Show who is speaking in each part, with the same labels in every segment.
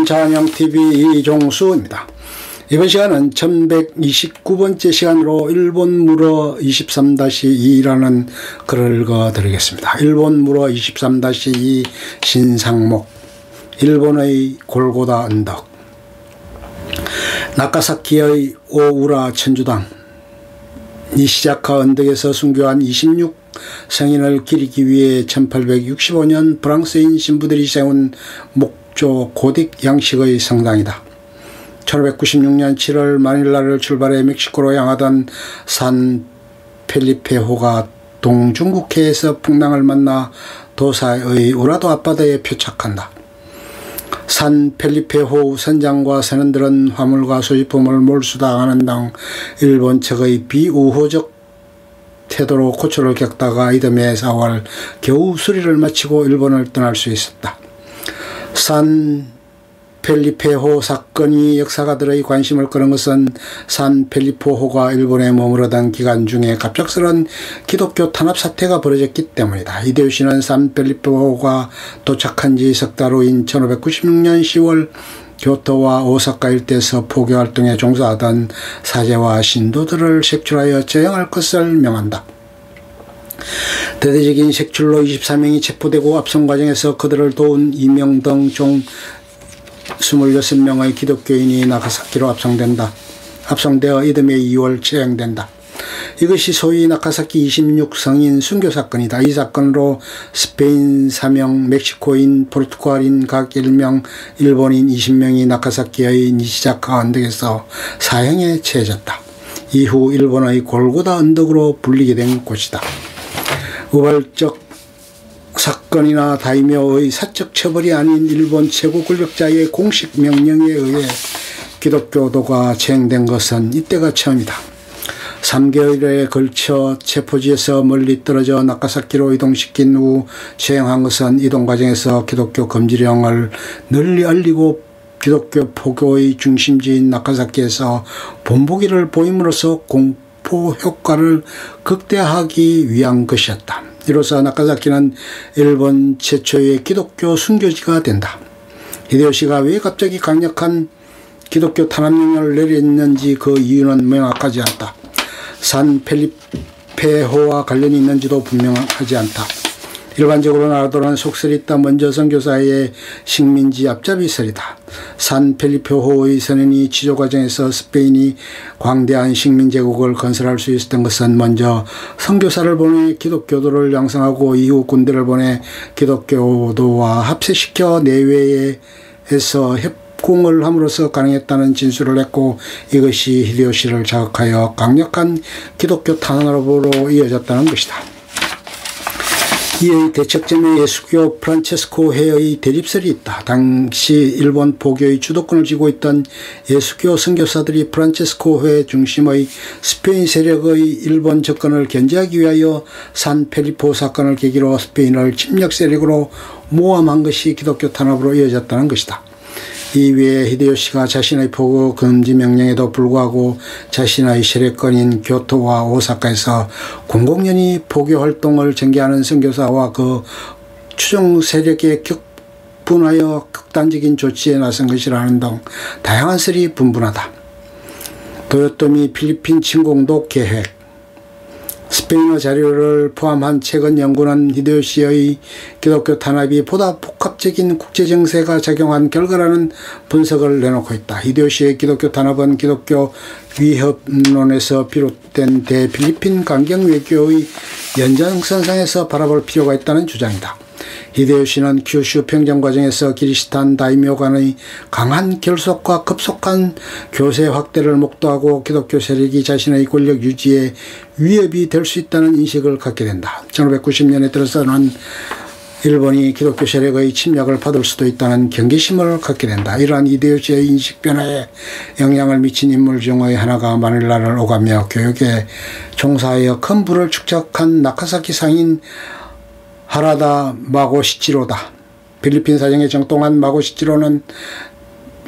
Speaker 1: 찬양TV 이종수입니다. 이번 시간은 1129번째 시간으로 일본 물어 23-2라는 글을 읽어드리겠습니다. 일본 물어 23-2 신상목 일본의 골고다 언덕. 나카사키의 오우라 천주당 니시자카 언덕에서 순교한 26 성인을 기리기 위해 1865년 프랑스인 신부들이 세운 목조 고딕 양식의 성당이다. 1596년 7월 마닐라를 출발해 멕시코로 향하던 산 펠리페호가 동중국해에서 풍랑을 만나 도사의 우라도 앞바다에 표착한다. 산 펠리페호 선장과 선원들은 화물과 소지품을 몰수당하는 등 일본 측의 비우호적 태도로 고초를 겪다가 이듬해 4월 겨우 수리를 마치고 일본을 떠날 수 있었다. 산 펠리페호 사건이 역사가들의 관심을 끄는 것은 산 펠리페호가 일본에 머무르던 기간 중에 갑작스런 기독교 탄압 사태가 벌어졌기 때문이다. 히데요시는 산 펠리페호가 도착한 지 석 달 후인 1596년 10월 교토와 오사카 일대에서 포교활동에 종사하던 사제와 신도들을 색출하여 처형할 것을 명한다. 대대적인 색출로 24명이 체포되고 압송 과정에서 그들을 도운 이명 등 총 26명의 기독교인이 나카사키로 압송되어 이듬해 2월 처형된다. 이것이 소위 나카사키 26 성인 순교 사건이다. 이 사건으로 스페인 4명, 멕시코인, 포르투갈인 각 1명, 일본인 20명이 나카사키의 니시자카 언덕에서 사형에 처해졌다. 이후 일본의 골고다 언덕으로 불리게 된 곳이다. 우발적 사건이나 다이묘의 사적 처벌이 아닌 일본 최고 권력자의 공식 명령에 의해 기독교도가 처형된 것은 이때가 처음이다. 3개월에 걸쳐 체포지에서 멀리 떨어져 나카사키로 이동시킨 후 처형한 것은 이동 과정에서 기독교 금지령을 널리 알리고 기독교 포교의 중심지인 나카사키에서 본보기를 보임으로써 공포 효과를 극대화하기 위한 것이었다. 이로써 나카사키는 일본 최초의 기독교 순교지가 된다. 히데요시가 왜 갑자기 강력한 기독교 탄압령을 내렸는지 그 이유는 명확하지 않다. 산 펠리페호와 관련이 있는지도 분명하지 않다. 일반적으로 나오는 속설이 있다. 먼저 선교사의 식민지 앞잡이설이다. 산 펠리페호의 선언이 지조 과정에서 스페인이 광대한 식민 제국을 건설할 수 있었던 것은 먼저 선교사를 보내 기독교도를 양성하고 이후 군대를 보내 기독교도와 합세시켜 내외에서 협공을 함으로써 가능했다는 진술을 했고, 이것이 히데요시를 자극하여 강력한 기독교 탄압으로 이어졌다는 것이다. 이의 대척점에 예수교 프란체스코회의 대립설이 있다. 당시 일본 포교의 주도권을 쥐고 있던 예수교 선교사들이 프란체스코회 중심의 스페인 세력의 일본 접근을 견제하기 위하여 산 펠리페호 사건을 계기로 스페인을 침략 세력으로 모함한 것이 기독교 탄압으로 이어졌다는 것이다. 이외에 히데요시가 자신의 포교 금지 명령에도 불구하고 자신의 세력권인 교토와 오사카에서 공공연히 포교 활동을 전개하는 선교사와 그 추종 세력에 격분하여 극단적인 조치에 나선 것이라는 등 다양한 설이 분분하다. 도요토미 필리핀 침공도 계획. 스페인어 자료를 포함한 최근 연구는 히데요시의 기독교 탄압이 보다 복합적인 국제정세가 작용한 결과라는 분석을 내놓고 있다. 히데요시의 기독교 탄압은 기독교 위협론에서 비롯된 대필리핀 강경 외교의 연장선상에서 바라볼 필요가 있다는 주장이다. 히데요시는 큐슈 평정 과정에서 기리시탄 다이묘 간의 강한 결속과 급속한 교세 확대를 목도하고 기독교 세력이 자신의 권력 유지에 위협이 될 수 있다는 인식을 갖게 된다. 1590년에 들어서는 일본이 기독교 세력의 침략을 받을 수도 있다는 경계심을 갖게 된다. 이러한 히데요시의 인식 변화에 영향을 미친 인물 중의 하나가 마닐라를 오가며 교육에 종사하여 큰 부를 축적한 나카사키 상인 하라다 마고시치로다. 필리핀 사정에 정통한 마고시치로는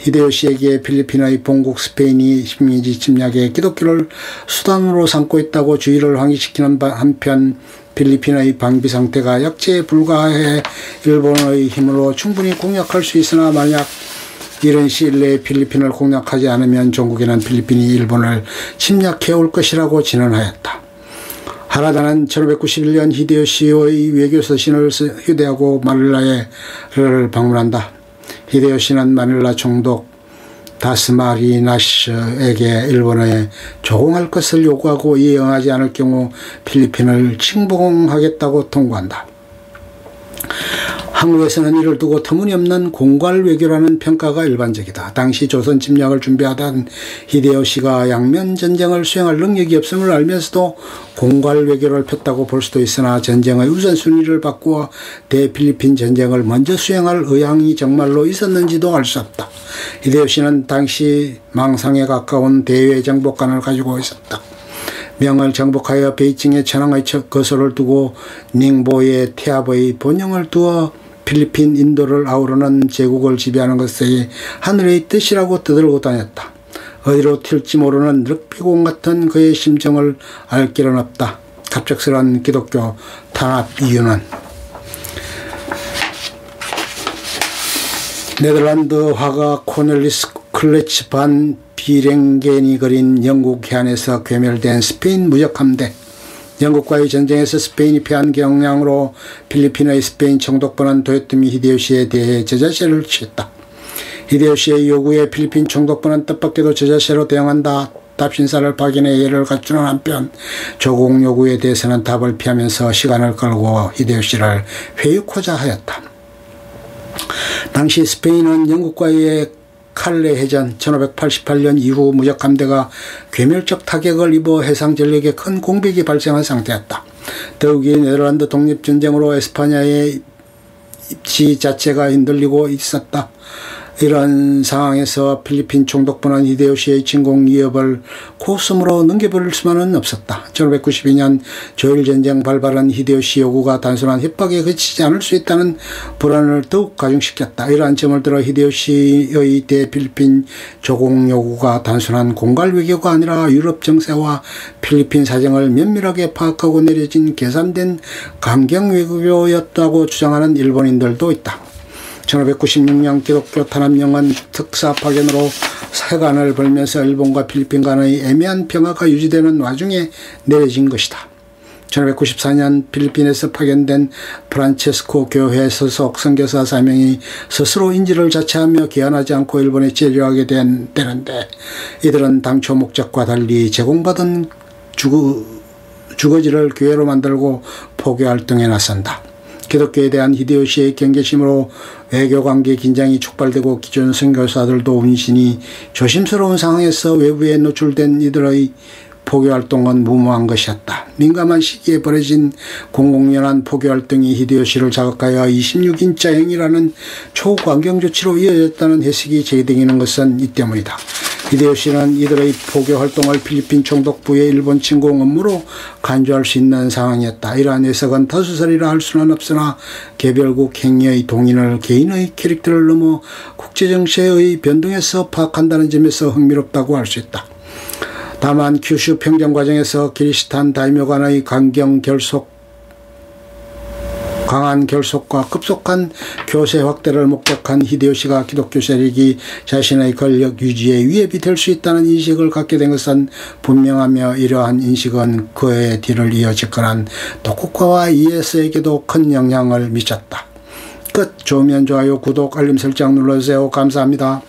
Speaker 1: 히데요시에게 필리핀의 본국 스페인이 식민지 침략에 기독교를 수단으로 삼고 있다고 주의를 환기시키는 한편 필리핀의 방비 상태가 약체에 불과해 일본의 힘으로 충분히 공략할 수 있으나 만약 이런 시일 내에 필리핀을 공략하지 않으면 종국에는 필리핀이 일본을 침략해 올 것이라고 진언하였다. 하라다는 1591년 히데요시의 외교서신을 휴대하고 마닐라를 방문한다. 히데요시는 마닐라 총독 다스마리나스에게 일본에 조공할 것을 요구하고 이에 응하지 않을 경우 필리핀을 침공하겠다고 통보한다. 한국에서는 이를 두고 터무니없는 공갈 외교라는 평가가 일반적이다. 당시 조선 침략을 준비하던 히데요시가 양면 전쟁을 수행할 능력이 없음을 알면서도 공갈 외교를 폈다고 볼 수도 있으나 전쟁의 우선순위를 바꾸어 대필리핀 전쟁을 먼저 수행할 의향이 정말로 있었는지도 알 수 없다. 히데요시는 당시 망상에 가까운 대외 정복관을 가지고 있었다. 명을 정복하여 베이징에 천황의 거소를 두고 닝보의 태압의 본영을 두어 필리핀, 인도를 아우르는 제국을 지배하는 것이 하늘의 뜻이라고 떠들고 다녔다. 어디로 튈지 모르는 늑비공 같은 그의 심정을 알 길은 없다. 갑작스런 기독교 탄압 이유는 네덜란드 화가 코넬리스 클레치 반 비랭겐이 그린 영국 해안에서 괴멸된 스페인 무적함대. 영국과의 전쟁에서 스페인이 패한 경향으로 필리핀의 스페인 총독부는 도요토미 히데요시에 대해 저자세를 취했다. 히데요시의 요구에 필리핀 총독부는 뜻밖에도 저자세로 대응한다. 답신사를 파견해 예를 갖추는 한편 조공 요구에 대해서는 답을 피하면서 시간을 끌고 히데요시를 회유코자 하였다. 당시 스페인은 영국과의 칼레 해전 1588년 이후 무적함대가 괴멸적 타격을 입어 해상 전력에 큰 공백이 발생한 상태였다. 더욱이 네덜란드 독립전쟁으로 에스파냐의 입지 자체가 흔들리고 있었다. 이런 상황에서 필리핀 총독부는 히데요시의 진공 위협을 코스으로 넘겨버릴 수만은 없었다. 1592년 조일전쟁 발발한 히데요시 요구가 단순한 협박에 그치지 않을 수 있다는 불안을 더욱 가중시켰다. 이러한 점을 들어 히데요시의 대필리핀 조공 요구가 단순한 공갈 외교가 아니라 유럽 정세와 필리핀 사정을 면밀하게 파악하고 내려진 계산된 강경 외교였다고 주장하는 일본인들도 있다. 1596년 기독교 탄압령은 특사 파견으로 세간을 벌면서 일본과 필리핀 간의 애매한 평화가 유지되는 와중에 내려진 것이다. 1594년 필리핀에서 파견된 프란체스코 교회 소속 선교사 4명이 스스로 인지를 자체하며 귀환하지 않고 일본에 체류하게 되는데 이들은 당초 목적과 달리 제공받은 주거지를 교회로 만들고 포교활동에 나선다. 기독교에 대한 히데요시의 경계심으로 외교관계 긴장이 촉발되고 기존 선교사들도 운신이 조심스러운 상황에서 외부에 노출된 이들의 포교활동은 무모한 것이었다. 민감한 시기에 벌어진 공공연한 포교활동이 히데요시를 자극하여 26인자 행위라는 초강경 조치로 이어졌다는 해석이 제기되는 것은 이 때문이다. 히데요시는 이들의 포교활동을 필리핀 총독부의 일본 침공 업무로 간주할 수 있는 상황이었다. 이러한 해석은 다수설이라 할 수는 없으나 개별국 행위의 동인을 개인의 캐릭터를 넘어 국제정세의 변동에서 파악한다는 점에서 흥미롭다고 할 수 있다. 다만 큐슈 평정 과정에서 키리스탄 다이묘 간의 강한 결속과 급속한 교세 확대를 목적한 히데요시가 기독교 세력이 자신의 권력 유지에 위협이 될 수 있다는 인식을 갖게 된 것은 분명하며 이러한 인식은 그의 뒤를 이어 집권한 독국가와 ES에게도 큰 영향을 미쳤다. 끝. 좋으면 좋아요, 구독, 알림 설정 눌러주세요. 감사합니다.